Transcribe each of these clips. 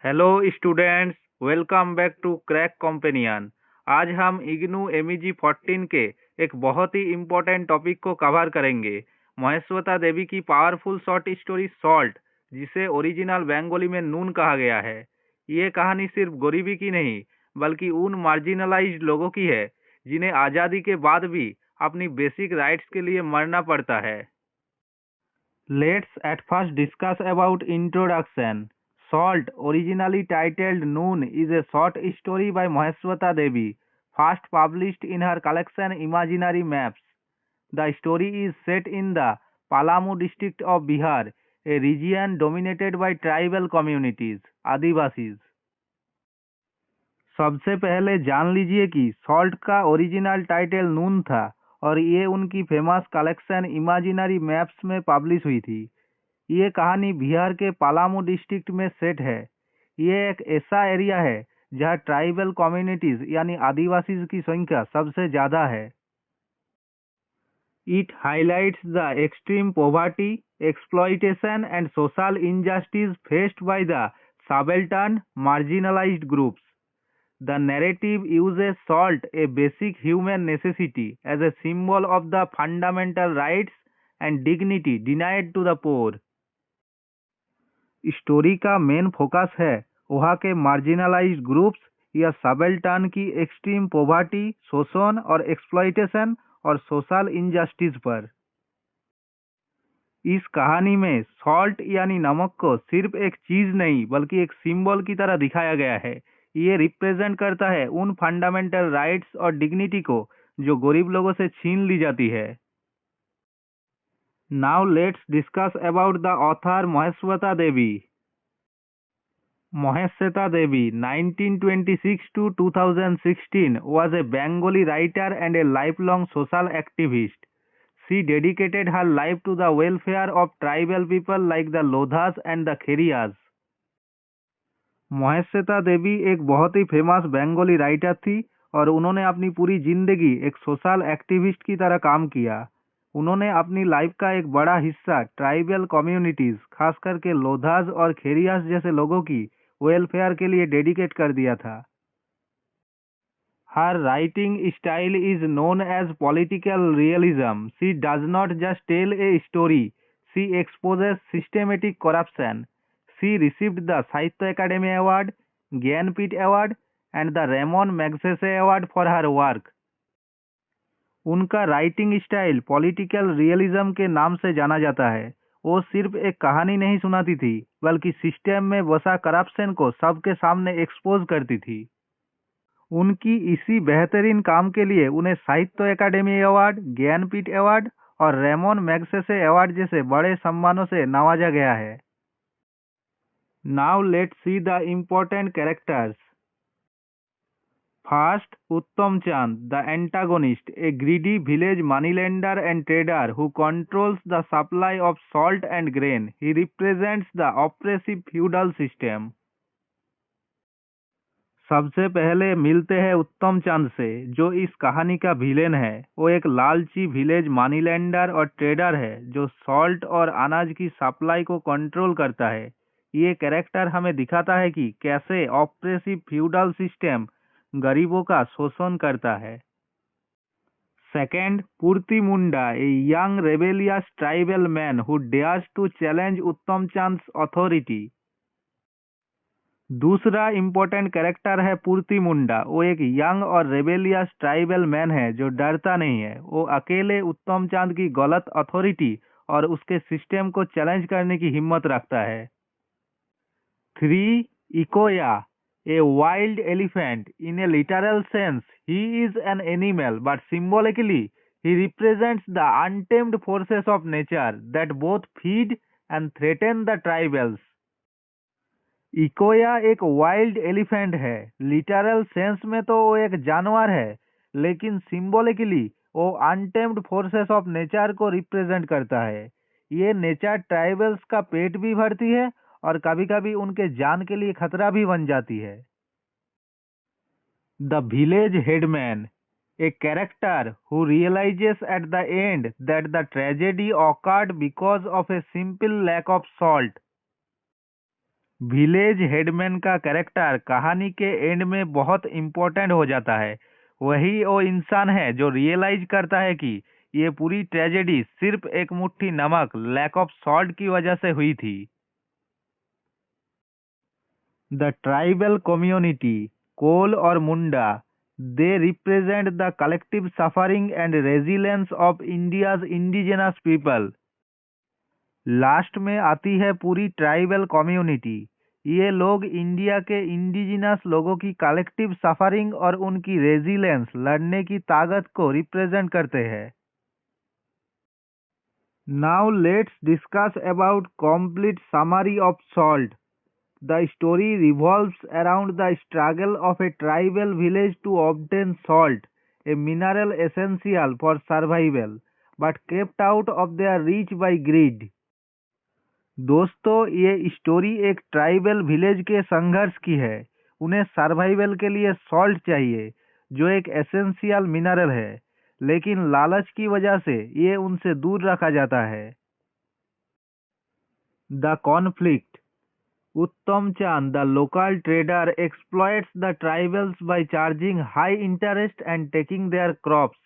Hello students, welcome back to crack companion. आज हम IGNOU MEG 14 के एक बहुत ही इम्पोर्टेंट टॉपिक को कवर करेंगे। महेश्वेता देवी की पावरफुल शॉर्ट स्टोरी सॉल्ट, जिसे ओरिजिनल बंगाली में नून कहा गया है। ये कहानी सिर्फ गरीबी की नहीं, बल्कि उन मार्जिनलाइज्ड लोगों की है जिन्हें आज़ादी के बाद भी अपनी बेसिक राइट्स के लिए मरना पड़ता है। Let's at first discuss about introduction. Salt, originally titled Noon, is a short story by Maheshwata Devi, first published in her collection Imaginary Maps. The story is set in the Palamu district of Bihar, a region dominated by tribal communities, Adivasis. सबसे पहले जान लीजिए कि salt का original title नून था और ये उनकी फेमस कलेक्शन इमेजिनरी मैप्स में पब्लिश हुई थी। ये कहानी बिहार के पलामू डिस्ट्रिक्ट में सेट है। ये एक ऐसा एरिया है जहाँ ट्राइबल कम्युनिटीज यानी आदिवासी की संख्या सबसे ज़्यादा है। It highlights the extreme poverty, exploitation and social injustice faced by the subaltern marginalised groups. The narrative uses salt, a basic human necessity, as a symbol of the fundamental rights and dignity denied to the poor. Story का main focus है वहाँ के marginalised groups या subaltern की extreme poverty, शोषण और exploitation और social injustice पर। इस कहानी में सॉल्ट यानी नमक को सिर्फ एक चीज नहीं बल्कि एक सिंबल की तरह दिखाया गया है। ये रिप्रेजेंट करता है उन फंडामेंटल राइट्स और डिग्निटी को जो गरीब लोगों से छीन ली जाती है। Now let's discuss about the author Maheshweta Devi. Maheshweta Devi, 1926 to 2016, was a Bengali writer and a lifelong social activist. She dedicated her life to the welfare of tribal people like the Lodhas and the Kheriyas. महेश्वेता देवी एक बहुत ही famous Bengali writer थी और उन्होंने अपनी पूरी जिंदगी एक social activist की तरह काम किया। उन्होंने अपनी लाइफ का एक बड़ा हिस्सा ट्राइबल कम्युनिटीज, खास करके लोधास और खेरियास जैसे लोगों की वेलफेयर के लिए डेडिकेट कर दिया था। Her writing style is known as political realism. She does not just tell a story, she exposes systematic corruption. She received the Sahitya Academy Award, Gyanpith Award, and the Ramon Magsaysay Award for her work. उनका writing style political realism के नाम से जाना जाता है। वो सिर्फ एक कहानी नहीं सुनाती थी, बल्कि सिस्टम में बसा करप्शन को सबके सामने एक्सपोज करती थी। उनकी इसी बेहतरीन काम के लिए उन्हें साहित्य अकादमी अवार्ड, ज्ञानपीठ अवार्ड और रेमोन मैग्सेसे अवार्ड जैसे बड़े सम्मानों से नवाजा गया है। Now let's see the important characters. First, Uttam Chand, the antagonist, a greedy village moneylender and trader who controls the supply of salt and grain. He represents the oppressive feudal system. सबसे पहले मिलते हैं उत्तम चंद से, जो इस कहानी का विलेन है। वो एक लालची विलेज मनीलैंडर और ट्रेडर है जो सॉल्ट और अनाज की सप्लाई को कंट्रोल करता है। ये कैरेक्टर हमें दिखाता है कि कैसे ऑप्रेसिव फ्यूडल सिस्टम गरीबों का शोषण करता है। Second, Purti Munda, a young rebellious tribal man who dares to challenge Uttam Chand authority. दूसरा इम्पोर्टेंट कैरेक्टर है पूर्ति मुंडा। वो एक यंग और रेबेलियस ट्राइबल मैन है जो डरता नहीं है। वो अकेले उत्तम चांद की गलत अथॉरिटी और उसके सिस्टम को चैलेंज करने की हिम्मत रखता है। 3. Ikoya, a wild elephant. In a literal sense he is an animal, but symbolically he represents the untamed forces of nature that both feed and threaten the tribals. इकोया एक वाइल्ड एलिफेंट है। Literal sense में तो वो एक जानवर है, लेकिन symbolically वो अनटेम्ड फोर्सेस ऑफ नेचर को रिप्रेजेंट करता है। ये नेचर ट्राइबल्स का पेट भी भरती है और कभी कभी उनके जान के लिए खतरा भी बन जाती है। The village headman, a character who realizes at the end that the tragedy occurred because of a simple lack of salt. Village headman का कैरेक्टर कहानी के एंड में बहुत इम्पोर्टेंट हो जाता है। वही वो इंसान है जो रियलाइज करता है कि ये पूरी ट्रेजेडी सिर्फ एक मुट्ठी नमक, लैक ऑफ सॉल्ट की वजह से हुई थी। द ट्राइबल कम्युनिटी, कोल और Munda, they represent the collective suffering and resilience of India's indigenous people. Last में आती है पूरी ट्राइबल कम्युनिटी। ये लोग इंडिया के इंडिजिनस लोगों की कलेक्टिव सफरिंग और उनकी रेजिलेंस, लड़ने की ताकत को रिप्रेजेंट करते हैं। Now let's discuss about complete summary of salt. The story revolves around the struggle of a tribal village to obtain salt, a mineral essential for survival, but kept out of their reach by greed. दोस्तों, ये story एक tribal village के संघर्ष की है। उन्हें survival के लिए सॉल्ट चाहिए, जो एक एसेंशियल मिनरल है, लेकिन लालच की वजह से ये उनसे दूर रखा जाता है। The conflict. Uttam Chand, the local trader, exploits the tribals by charging high interest and taking their crops.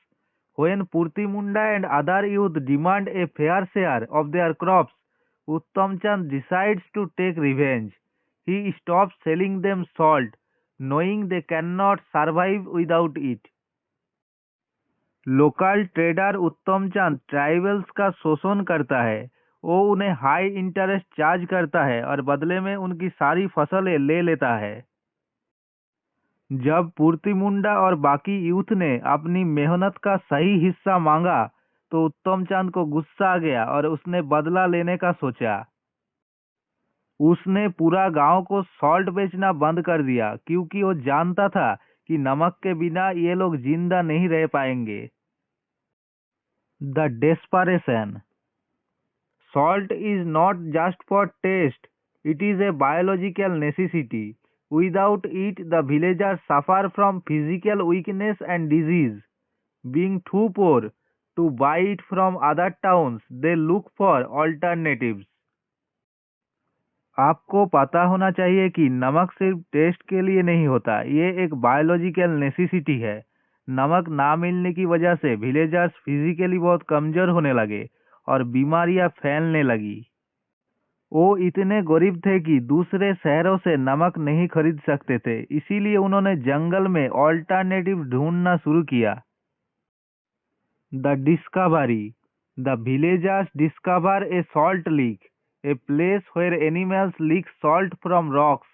When Purti Munda and other youth demand a fair share of their crops, Uttam Chand decides to take revenge. He stops selling them salt, knowing they cannot survive without it. Local trader उत्तम चंद tribals का शोषण करता है। वो उन्हें high interest charge करता है और बदले में उनकी सारी फसलें ले लेता है। जब पूर्ति मुंडा और बाकी यूथ ने अपनी मेहनत का सही हिस्सा मांगा तो उत्तम चंद को गुस्सा आ गया और उसने बदला लेने का सोचा। उसने पूरा गांव को सॉल्ट बेचना बंद कर दिया, क्योंकि वो जानता था कि नमक के बिना ये लोग जिंदा नहीं रह पाएंगे। The desperation. Salt is not just for taste, it is a biological necessity. Without it, the villagers suffer from physical weakness and disease. Being too poor to buy it from other towns, they look for alternatives. आपको पता होना चाहिए कि नमक सिर्फ test के लिए नहीं होता, ये एक बायोलॉजिकल नेसेसिटी है। नमक ना मिलने की वजह से विलेजर्स फिजिकली बहुत कमजोर होने लगे और बीमारियां फैलने लगी। वो इतने गरीब थे कि दूसरे शहरों से नमक नहीं खरीद सकते थे, इसीलिए उन्होंने जंगल में ऑल्टरनेटिव ढूंढना शुरू किया। The discovery. The villagers discover A salt leak, a place where animals leak salt from rocks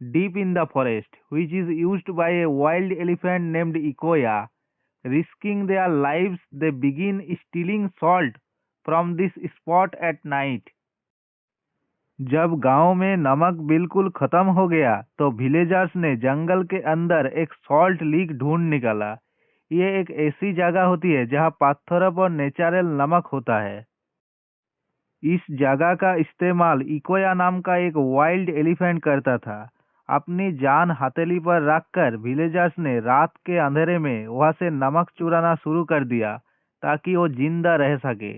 deep in the forest, which is used by a wild elephant named Ikoya. Risking their lives, they begin stealing salt from this spot at night. जब गांव में नमक बिल्कुल खत्म हो गया तो villagers ने जंगल के अंदर एक सॉल्ट लीक ढूंढ निकाला। ये एक ऐसी जगह होती है जहां पत्थरों पर नेचुरल नमक होता है। इस जगह का इस्तेमाल इकोया नाम का एक वाइल्ड एलिफेंट करता था। अपनी जान हथेली पर रखकर विलेजर्स ने रात के अंधेरे में वहां से नमक चुराना शुरू कर दिया ताकि वो जिंदा रह सके।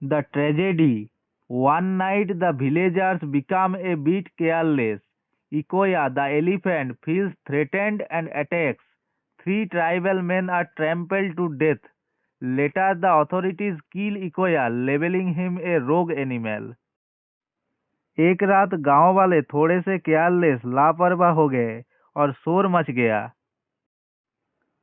The tragedy. One night the villagers become a bit careless. Ikoya the elephant feels threatened and attacks. 3 tribal men are trampled to death. Later, the authorities kill Ikoya, labeling him a rogue animal. एक रात गांव वाले थोड़े से careless, लापरवाह हो गए और शोर मच गया।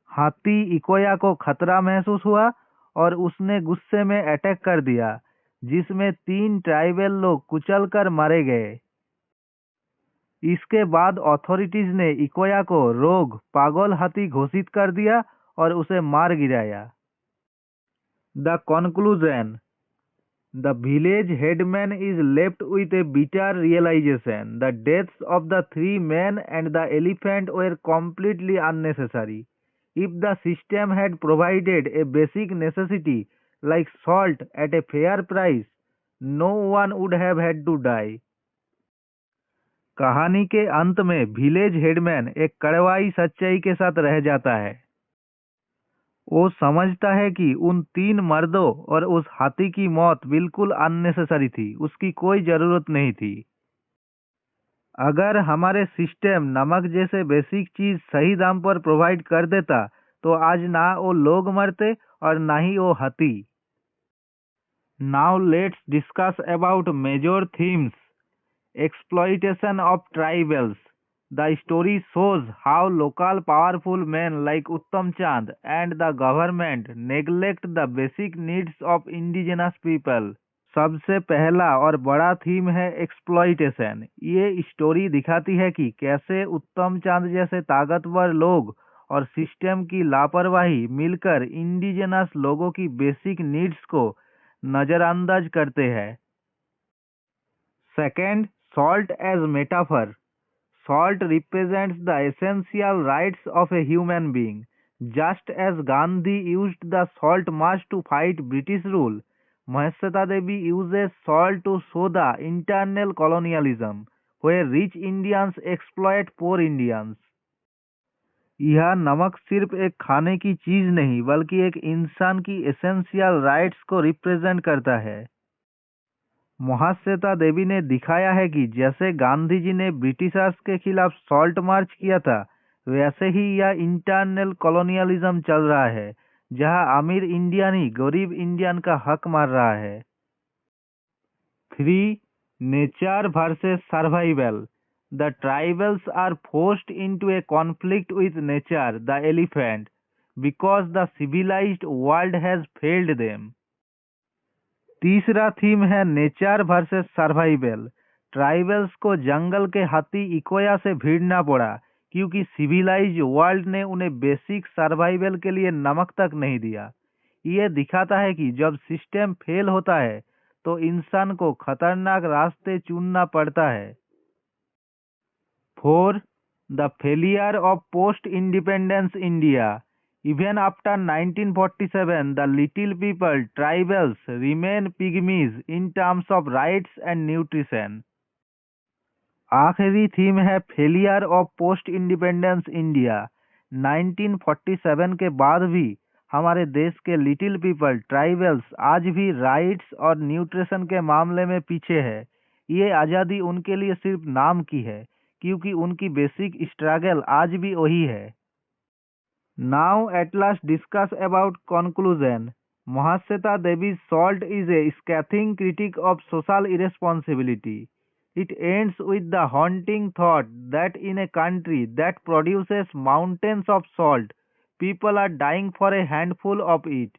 हाथी इकोया को खतरा महसूस हुआ और उसने गुस्से में अटैक कर दिया, जिसमें 3 ट्राइबल लोग कुचल कर मारे गए। इसके बाद अथॉरिटीज ने इकोया को रोग, पागल हाथी घोषित कर दिया और उसे मार गिराया। The conclusion. The village headman is left with a bitter realization. The deaths of the 3 men and the elephant were completely unnecessary. If the system had provided a basic necessity like salt at a fair price, no one would have had to die. कहानी के अंत में village headman एक कड़वाई सच्चाई के साथ रह जाता है। वो समझता है कि उन 3 मर्दों और उस हाथी की मौत बिल्कुल अननेसेसरी थी, उसकी कोई जरूरत नहीं थी। अगर हमारे सिस्टम नमक जैसे बेसिक चीज सही दाम पर प्रोवाइड कर देता तो आज ना वो लोग मरते और ना ही वो हाथी। Now let's discuss about major themes. Exploitation of tribals. The story shows how local powerful men like Uttam Chand and the government neglect the basic needs of indigenous people. सबसे पहला और बड़ा थीम है एक्सप्लॉइटेशन। ये story दिखाती है कि कैसे उत्तम चांद जैसे ताकतवर लोग और सिस्टम की लापरवाही मिलकर इंडिजिनस लोगों की बेसिक नीड्स को नज़रअंदाज करते हैं। Second, salt as metaphor. Salt represents the essential rights of a human being. Just as Gandhi used the salt march to fight British rule, Mahasweta Devi uses salt to show the internal colonialism, where rich Indians exploit poor Indians. यह नमक सिर्फ एक खाने की चीज नहीं बल्कि एक इंसान की एसेंशियल राइट्स को रिप्रेजेंट करता है। महाश्वेता देवी ने दिखाया है कि जैसे गांधी जी ने ब्रिटिशर्स के खिलाफ सॉल्ट मार्च किया था वैसे ही यह इंटरनल कॉलोनियलिज्म चल रहा है जहां अमीर इंडियन ही गरीब इंडियन का हक मार रहा है। 3. Nature versus survival. The tribals are forced into a conflict with nature the elephant because the civilized world has failed them. तीसरा थीम है नेचर वर्सेस सर्वाइवल। ट्राइबल्स को जंगल के हाथी इकोया से भिड़ना पड़ा क्योंकि सिविलाइज वर्ल्ड ने उन्हें बेसिक सर्वाइवल के लिए नमक तक नहीं दिया। ये दिखाता है कि जब सिस्टम फेल होता है तो इंसान को खतरनाक रास्ते चुनना पड़ता है। 4. The failure of post independence India. Even after 1947, the little people, tribals, remain pygmies in terms of rights and nutrition. आखिरी थीम है failure of post independence India. 1947 के बाद भी हमारे देश के लिटिल पीपल ट्राइबल्स आज भी राइट्स और न्यूट्रिशन के मामले में पीछे है। ये आज़ादी उनके लिए सिर्फ नाम की है क्योंकि उनकी बेसिक स्ट्रगल आज भी वही है। Now at last discuss about conclusion. Mahasweta Devi's Salt is a scathing critique of social irresponsibility. It ends with the haunting thought that in a country that produces mountains of salt, people are dying for a handful of it.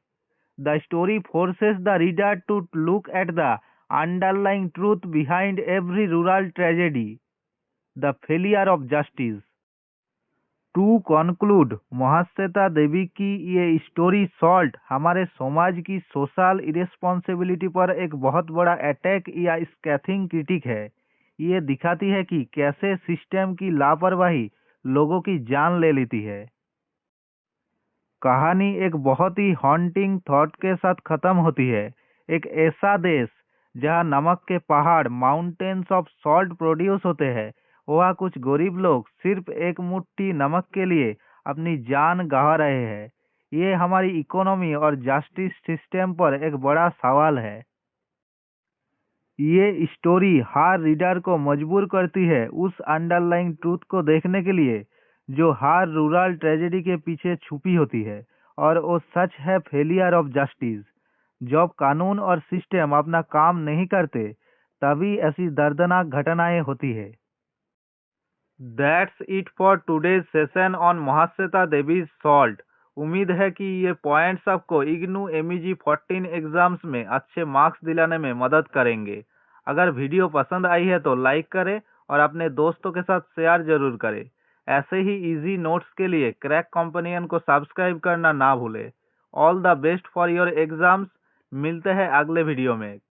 The story forces the reader to look at the underlying truth behind every rural tragedy, the failure of justice. To conclude, Mahashweta Devi की ये story salt हमारे समाज की social irresponsibility पर एक बहुत बड़ा attack या स्कैथिंग क्रिटिक है। ये दिखाती है कि कैसे सिस्टम की लापरवाही लोगों की जान ले लेती है। कहानी एक बहुत ही हॉन्टिंग थॉट के साथ खत्म होती है। एक ऐसा देश जहां नमक के पहाड़ माउंटेन्स ऑफ सॉल्ट प्रोड्यूस होते हैं वहाँ कुछ गरीब लोग सिर्फ एक मुट्ठी नमक के लिए अपनी जान गंवा रहे हैं। ये हमारी इकोनॉमी और जस्टिस सिस्टम पर एक बड़ा सवाल है। ये स्टोरी हर रीडर को मजबूर करती है उस अंडरलाइंग ट्रूथ को देखने के लिए जो हर रूरल ट्रेजेडी के पीछे छुपी होती है, और वो सच है फेलियर ऑफ जस्टिस। जब कानून और सिस्टम अपना काम नहीं करते तभी ऐसी दर्दनाक घटनाएं होती है। That's it for today's session on Mahasweta Devi's salt. उम्मीद है कि ये पॉइंट्स आपको इग्नू MEG 14 एग्जाम्स में अच्छे मार्क्स दिलाने में मदद करेंगे। अगर वीडियो पसंद आई है तो लाइक करें और अपने दोस्तों के साथ शेयर जरूर करें। ऐसे ही इजी नोट्स के लिए क्रैक कंपेनियन को सब्सक्राइब करना ना भूलें। All the best for your exams. मिलते हैं अगले वीडियो में।